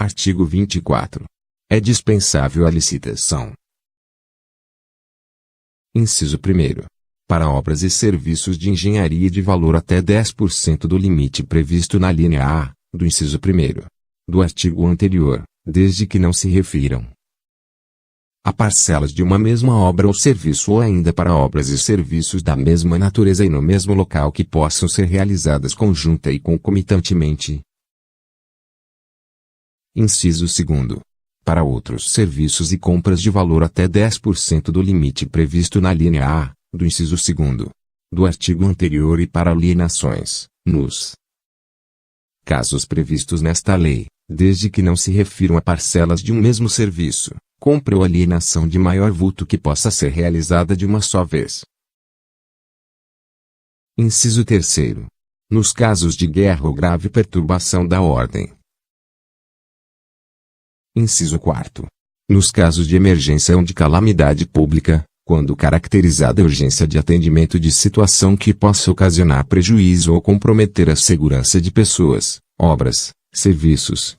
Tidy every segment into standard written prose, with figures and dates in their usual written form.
Artigo 24. É dispensável a licitação. Inciso 1º. Para obras e serviços de engenharia de valor até 10% do limite previsto na linha A, do inciso 1º do artigo anterior, desde que não se refiram a parcelas de uma mesma obra ou serviço ou ainda para obras e serviços da mesma natureza e no mesmo local que possam ser realizadas conjunta e concomitantemente. Inciso 2º. Para outros serviços e compras de valor até 10% do limite previsto na linha A, do inciso 2º do artigo anterior e para alienações, nos casos previstos nesta lei, desde que não se refiram a parcelas de um mesmo serviço, compra ou alienação de maior vulto que possa ser realizada de uma só vez. Inciso 3º. Nos casos de guerra ou grave perturbação da ordem. Inciso 4º. Nos casos de emergência ou de calamidade pública, quando caracterizada urgência de atendimento de situação que possa ocasionar prejuízo ou comprometer a segurança de pessoas, obras, serviços,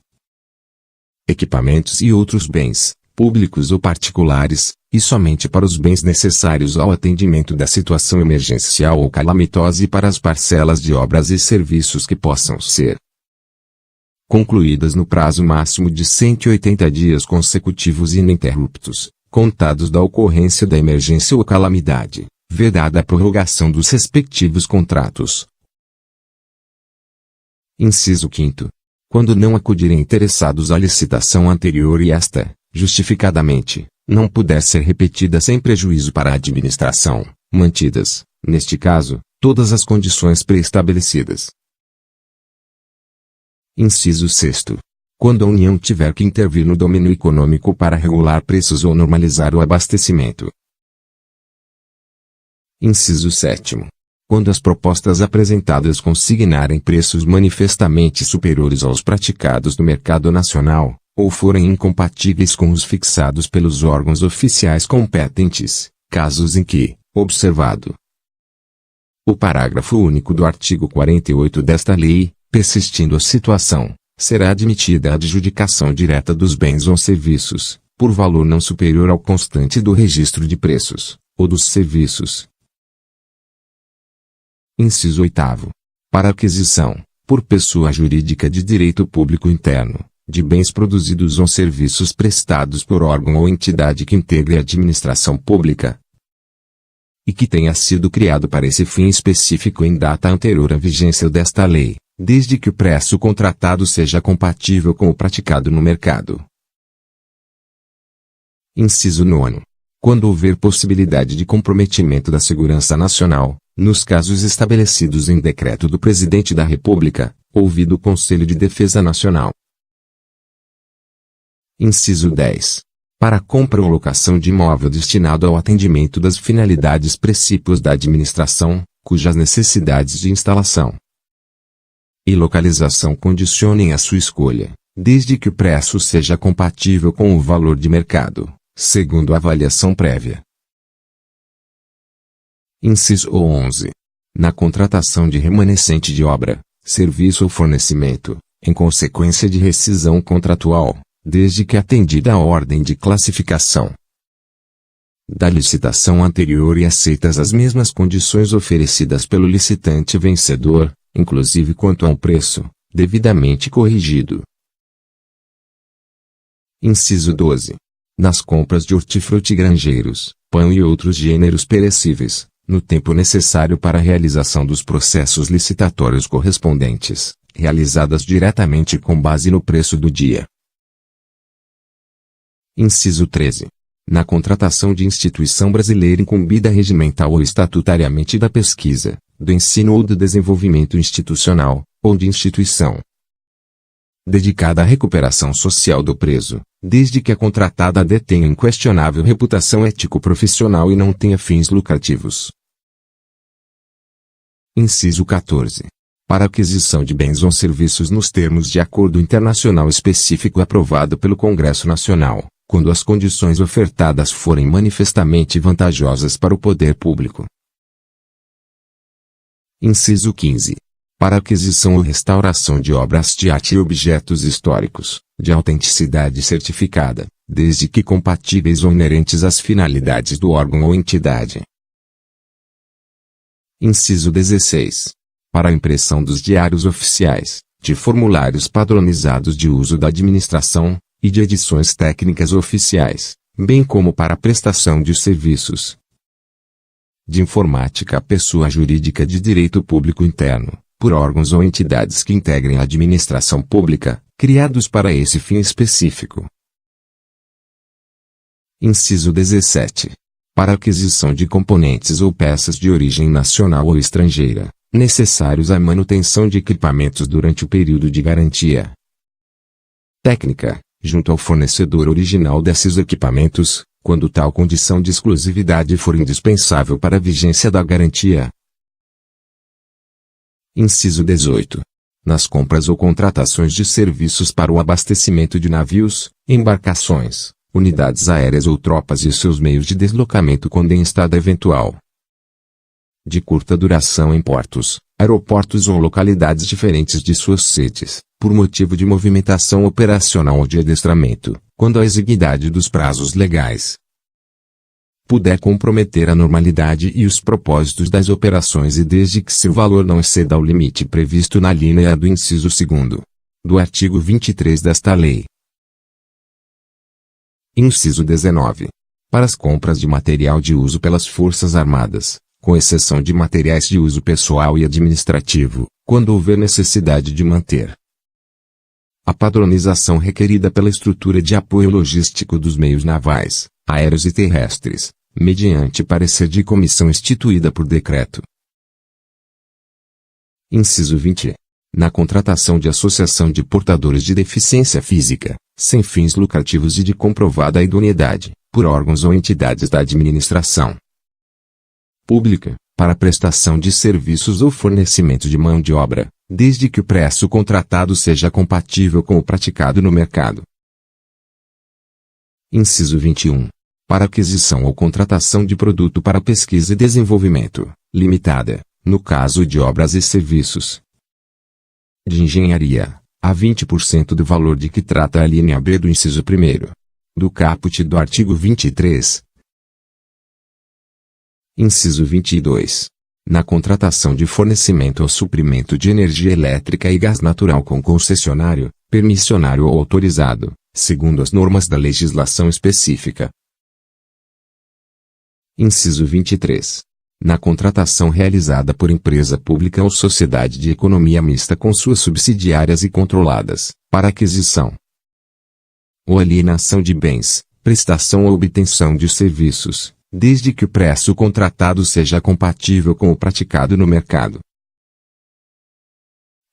equipamentos e outros bens, públicos ou particulares, e somente para os bens necessários ao atendimento da situação emergencial ou calamitosa e para as parcelas de obras e serviços que possam ser concluídas no prazo máximo de 180 dias consecutivos e ininterruptos, contados da ocorrência da emergência ou calamidade, vedada a prorrogação dos respectivos contratos. Inciso 5º. Quando não acudirem interessados à licitação anterior e esta, justificadamente, não puder ser repetida sem prejuízo para a administração, mantidas, neste caso, todas as condições pré-estabelecidas. Inciso 6º. Quando a União tiver que intervir no domínio econômico para regular preços ou normalizar o abastecimento. Inciso 7º. Quando as propostas apresentadas consignarem preços manifestamente superiores aos praticados no mercado nacional, ou forem incompatíveis com os fixados pelos órgãos oficiais competentes, casos em que, observado o parágrafo único do artigo 48 desta lei, persistindo a situação, será admitida a adjudicação direta dos bens ou serviços, por valor não superior ao constante do registro de preços, ou dos serviços. Inciso 8º. Para aquisição, por pessoa jurídica de direito público interno, de bens produzidos ou serviços prestados por órgão ou entidade que integre a administração pública e que tenha sido criado para esse fim específico em data anterior à vigência desta lei, desde que o preço contratado seja compatível com o praticado no mercado. Inciso 9º. Quando houver possibilidade de comprometimento da segurança nacional, nos casos estabelecidos em decreto do Presidente da República, ouvido o Conselho de Defesa Nacional. Inciso 10. Para compra ou locação de imóvel destinado ao atendimento das finalidades precípuas da administração, cujas necessidades de instalação e localização condicionem a sua escolha, desde que o preço seja compatível com o valor de mercado, segundo avaliação prévia. Inciso 11. Na contratação de remanescente de obra, serviço ou fornecimento, em consequência de rescisão contratual, desde que atendida a ordem de classificação da licitação anterior e aceitas as mesmas condições oferecidas pelo licitante vencedor, inclusive quanto ao preço, devidamente corrigido. Inciso 12. Nas compras de hortifrutigranjeiros, pão e outros gêneros perecíveis, no tempo necessário para a realização dos processos licitatórios correspondentes, realizadas diretamente com base no preço do dia. Inciso 13. Na contratação de instituição brasileira incumbida regimental ou estatutariamente da pesquisa, do ensino ou do desenvolvimento institucional, ou de instituição dedicada à recuperação social do preso, desde que a contratada detenha inquestionável reputação ético-profissional e não tenha fins lucrativos. Inciso 14. Para aquisição de bens ou serviços nos termos de acordo internacional específico aprovado pelo Congresso Nacional, quando as condições ofertadas forem manifestamente vantajosas para o poder público. Inciso 15. para aquisição ou restauração de obras de arte e objetos históricos, de autenticidade certificada, desde que compatíveis ou inerentes às finalidades do órgão ou entidade. Inciso 16. Para a impressão dos diários oficiais, de formulários padronizados de uso da administração, e de edições técnicas oficiais, bem como para a prestação de serviços de informática à pessoa jurídica de direito público interno, por órgãos ou entidades que integrem a administração pública, criados para esse fim específico. Inciso 17. Para a aquisição de componentes ou peças de origem nacional ou estrangeira, necessários à manutenção de equipamentos durante o período de garantia técnica, junto ao fornecedor original desses equipamentos, quando tal condição de exclusividade for indispensável para a vigência da garantia. Inciso 18. Nas compras ou contratações de serviços para o abastecimento de navios, embarcações, unidades aéreas ou tropas e seus meios de deslocamento quando em estado eventual de curta duração em portos, aeroportos ou localidades diferentes de suas sedes, por motivo de movimentação operacional ou de adestramento, quando a exiguidade dos prazos legais puder comprometer a normalidade e os propósitos das operações e desde que seu valor não exceda o limite previsto na linha do inciso 2º do artigo 23 desta lei. Inciso 19. Para as compras de material de uso pelas Forças Armadas, com exceção de materiais de uso pessoal e administrativo, quando houver necessidade de manter a padronização requerida pela estrutura de apoio logístico dos meios navais, aéreos e terrestres, mediante parecer de comissão instituída por decreto. Inciso 20. Na contratação de associação de portadores de deficiência física, sem fins lucrativos e de comprovada idoneidade, por órgãos ou entidades da administração pública, para prestação de serviços ou fornecimento de mão de obra, desde que o preço contratado seja compatível com o praticado no mercado. Inciso 21. Para aquisição ou contratação de produto para pesquisa e desenvolvimento, limitada, no caso de obras e serviços de engenharia, a 20% do valor de que trata a linha B do inciso 1º do caput do artigo 23. Inciso 22. Na contratação de fornecimento ou suprimento de energia elétrica e gás natural com concessionário, permissionário ou autorizado, segundo as normas da legislação específica. Inciso 23. Na contratação realizada por empresa pública ou sociedade de economia mista com suas subsidiárias e controladas, para aquisição ou alienação de bens, prestação ou obtenção de serviços, desde que o preço contratado seja compatível com o praticado no mercado.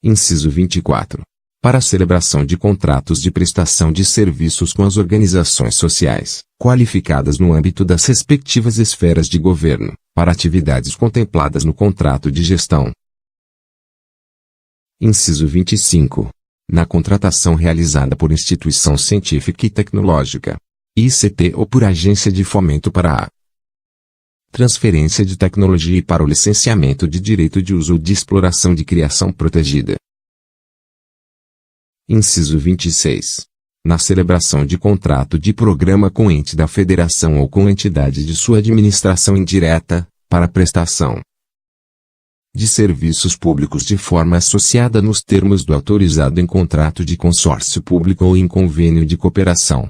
Inciso 24. Para a celebração de contratos de prestação de serviços com as organizações sociais, qualificadas no âmbito das respectivas esferas de governo, para atividades contempladas no contrato de gestão. Inciso 25. Na contratação realizada por instituição científica e tecnológica, ICT ou por agência de fomento para a transferência de tecnologia e para o licenciamento de direito de uso ou de exploração de criação protegida. Inciso 26. Na celebração de contrato de programa com ente da federação ou com entidade de sua administração indireta, para prestação de serviços públicos de forma associada nos termos do autorizado em contrato de consórcio público ou em convênio de cooperação.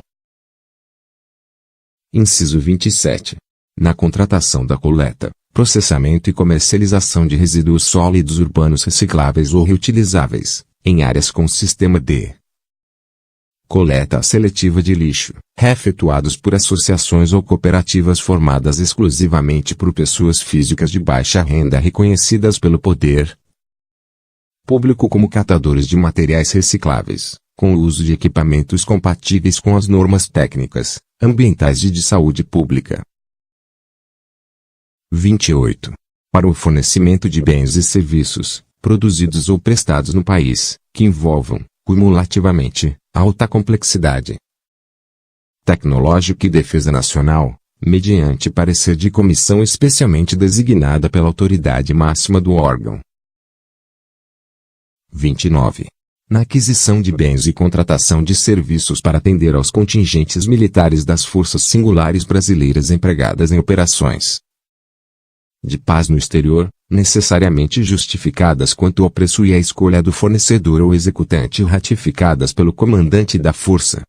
Inciso 27. Na contratação da coleta, processamento e comercialização de resíduos sólidos urbanos recicláveis ou reutilizáveis, em áreas com sistema de coleta seletiva de lixo, efetuados por associações ou cooperativas formadas exclusivamente por pessoas físicas de baixa renda reconhecidas pelo poder público como catadores de materiais recicláveis, com o uso de equipamentos compatíveis com as normas técnicas, ambientais e de saúde pública. 28. Para o fornecimento de bens e serviços, produzidos ou prestados no país, que envolvam, cumulativamente, alta complexidade tecnológica e defesa nacional, mediante parecer de comissão especialmente designada pela autoridade máxima do órgão. 29. Na aquisição de bens e contratação de serviços para atender aos contingentes militares das forças singulares brasileiras empregadas em operações de paz no exterior, necessariamente justificadas quanto ao preço e à escolha do fornecedor ou executante ratificadas pelo comandante da força.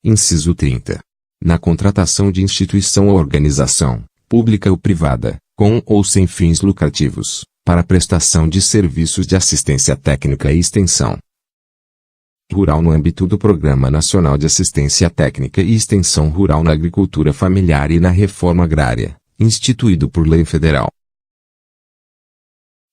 Inciso 30. Na contratação de instituição ou organização, pública ou privada, com ou sem fins lucrativos, para prestação de serviços de assistência técnica e extensão rural no âmbito do Programa Nacional de Assistência Técnica e Extensão Rural na Agricultura Familiar e na Reforma Agrária, instituído por lei federal.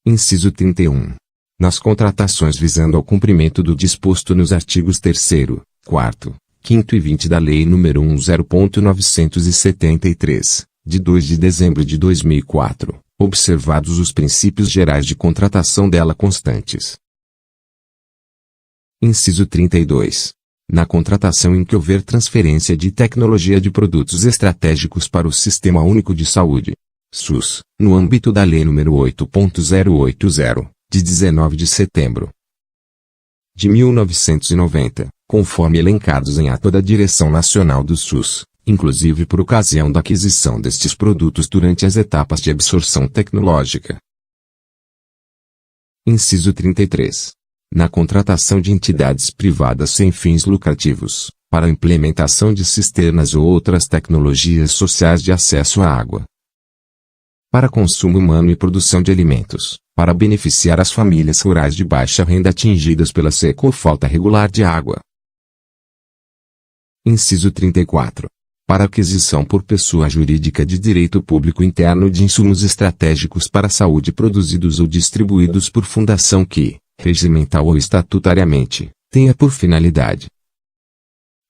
Inciso 31. Nas contratações visando ao cumprimento do disposto nos artigos 3º, 4º, 5º e 20 da Lei nº 10.973, de 2 de dezembro de 2004, observados os princípios gerais de contratação dela constantes. Inciso 32. Na contratação em que houver transferência de tecnologia de produtos estratégicos para o Sistema Único de Saúde, SUS, no âmbito da Lei nº 8.080, de 19 de setembro de 1990, conforme elencados em ata da Direção Nacional do SUS, inclusive por ocasião da aquisição destes produtos durante as etapas de absorção tecnológica. Inciso 33. Na contratação de entidades privadas sem fins lucrativos, para a implementação de cisternas ou outras tecnologias sociais de acesso à água, para consumo humano e produção de alimentos, para beneficiar as famílias rurais de baixa renda atingidas pela seca ou falta regular de água. Inciso 34. Para aquisição por pessoa jurídica de direito público interno de insumos estratégicos para a saúde produzidos ou distribuídos por fundação que, regimental ou estatutariamente, tenha por finalidade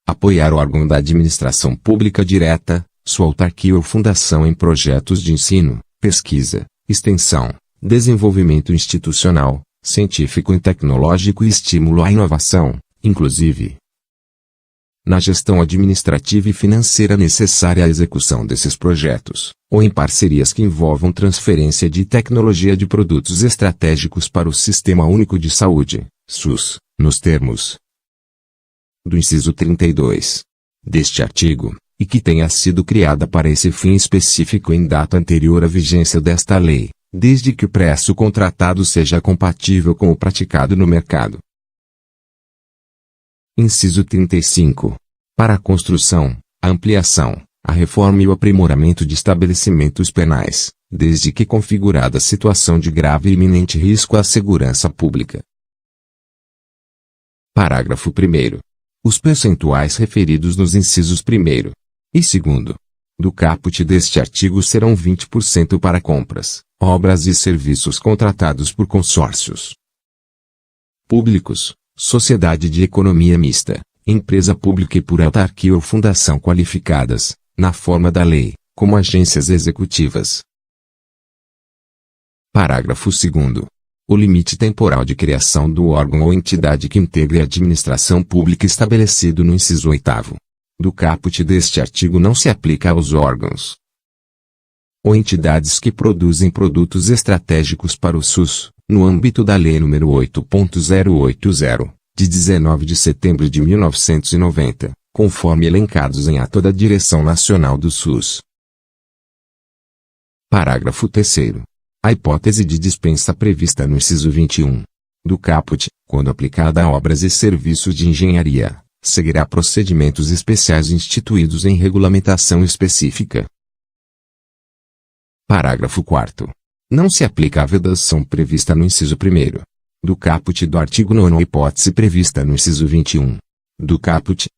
apoiar o órgão da administração pública direta, sua autarquia ou fundação em projetos de ensino, pesquisa, extensão, desenvolvimento institucional, científico e tecnológico e estímulo à inovação, inclusive na gestão administrativa e financeira necessária à execução desses projetos, ou em parcerias que envolvam transferência de tecnologia de produtos estratégicos para o Sistema Único de Saúde, SUS, nos termos do inciso 32 deste artigo, e que tenha sido criada para esse fim específico em data anterior à vigência desta lei, desde que o preço contratado seja compatível com o praticado no mercado. Inciso 35. Para a construção, a ampliação, a reforma e o aprimoramento de estabelecimentos penais, desde que configurada situação de grave e iminente risco à segurança pública. Parágrafo 1º. Os percentuais referidos nos incisos 1º e 2º do caput deste artigo serão 20% para compras, obras e serviços contratados por consórcios públicos, sociedade de economia mista, empresa pública e por autarquia ou fundação qualificadas, na forma da lei, como agências executivas. Parágrafo 2º. O limite temporal de criação do órgão ou entidade que integre a administração pública estabelecido no inciso 8º do caput deste artigo não se aplica aos órgãos ou entidades que produzem produtos estratégicos para o SUS, no âmbito da Lei nº 8.080, de 19 de setembro de 1990, conforme elencados em ata da Direção Nacional do SUS. Parágrafo 3º. A hipótese de dispensa prevista no inciso 21 do caput, quando aplicada a obras e serviços de engenharia, seguirá procedimentos especiais instituídos em regulamentação específica. Parágrafo 4º. Não se aplica a vedação prevista no inciso 1º do caput do artigo 9º, hipótese prevista no inciso 21 do caput.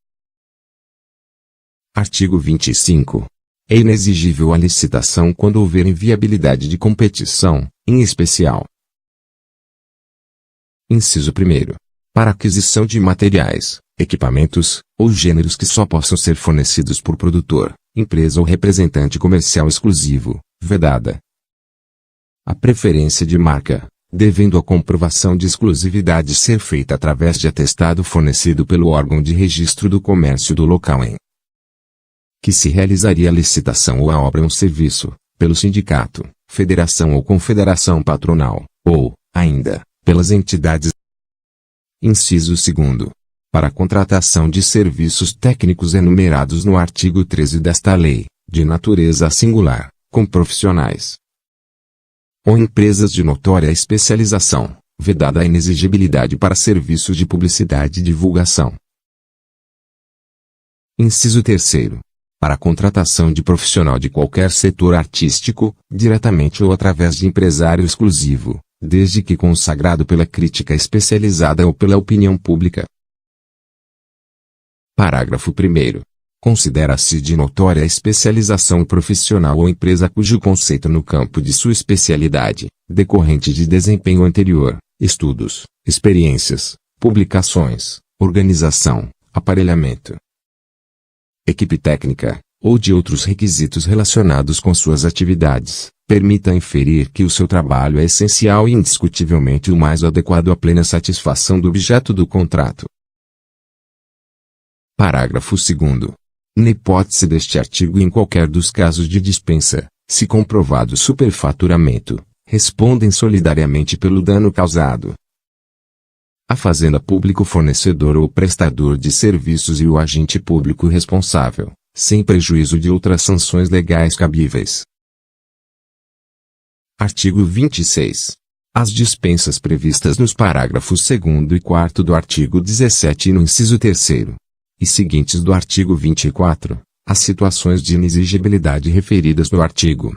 Artigo 25. É inexigível a licitação quando houver inviabilidade de competição, em especial. Inciso 1º. Para aquisição de materiais, equipamentos, ou gêneros que só possam ser fornecidos por produtor, empresa ou representante comercial exclusivo, vedada a preferência de marca, devendo a comprovação de exclusividade ser feita através de atestado fornecido pelo órgão de registro do comércio do local em que se realizaria a licitação ou a obra ou serviço, pelo sindicato, federação ou confederação patronal, ou, ainda, pelas entidades. Inciso 2º. Para a contratação de serviços técnicos enumerados no artigo 13 desta lei, de natureza singular, com profissionais ou empresas de notória especialização, vedada a inexigibilidade para serviços de publicidade e divulgação. Inciso 3º. Para a contratação de profissional de qualquer setor artístico, diretamente ou através de empresário exclusivo, desde que consagrado pela crítica especializada ou pela opinião pública. Parágrafo 1º. Considera-se de notória especialização o profissional ou empresa cujo conceito no campo de sua especialidade, decorrente de desempenho anterior, estudos, experiências, publicações, organização, aparelhamento, equipe técnica, ou de outros requisitos relacionados com suas atividades, permita inferir que o seu trabalho é essencial e indiscutivelmente o mais adequado à plena satisfação do objeto do contrato. Parágrafo 2º. Na hipótese deste artigo e em qualquer dos casos de dispensa, se comprovado superfaturamento, respondem solidariamente pelo dano causado a fazenda pública, fornecedor ou prestador de serviços e o agente público responsável, sem prejuízo de outras sanções legais cabíveis. Artigo 26. As dispensas previstas nos parágrafos 2º e 4º do artigo 17 e no inciso 3º e seguintes do artigo 24, as situações de inexigibilidade referidas no artigo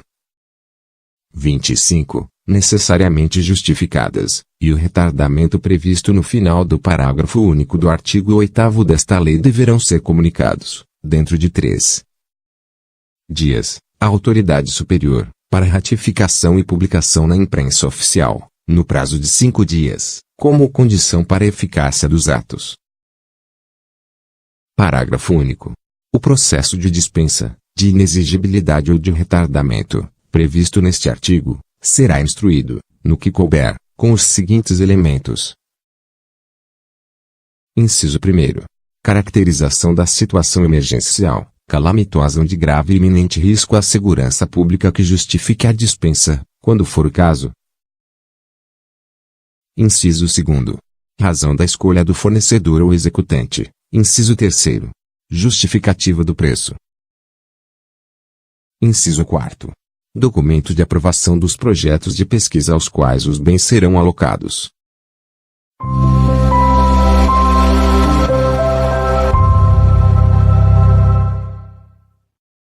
25, necessariamente justificadas, e o retardamento previsto no final do parágrafo único do artigo 8º desta lei deverão ser comunicados, dentro de 3 dias, à autoridade superior, para ratificação e publicação na imprensa oficial, no prazo de 5 dias, como condição para a eficácia dos atos. Parágrafo único. O processo de dispensa, de inexigibilidade ou de retardamento, previsto neste artigo, será instruído, no que couber, com os seguintes elementos. Inciso 1º. Caracterização da situação emergencial, calamitosa ou de grave e iminente risco à segurança pública que justifique a dispensa, quando for o caso. Inciso 2º. Razão da escolha do fornecedor ou executante. Inciso 3º. Justificativa do preço. Inciso 4º. Documento de aprovação dos projetos de pesquisa aos quais os bens serão alocados.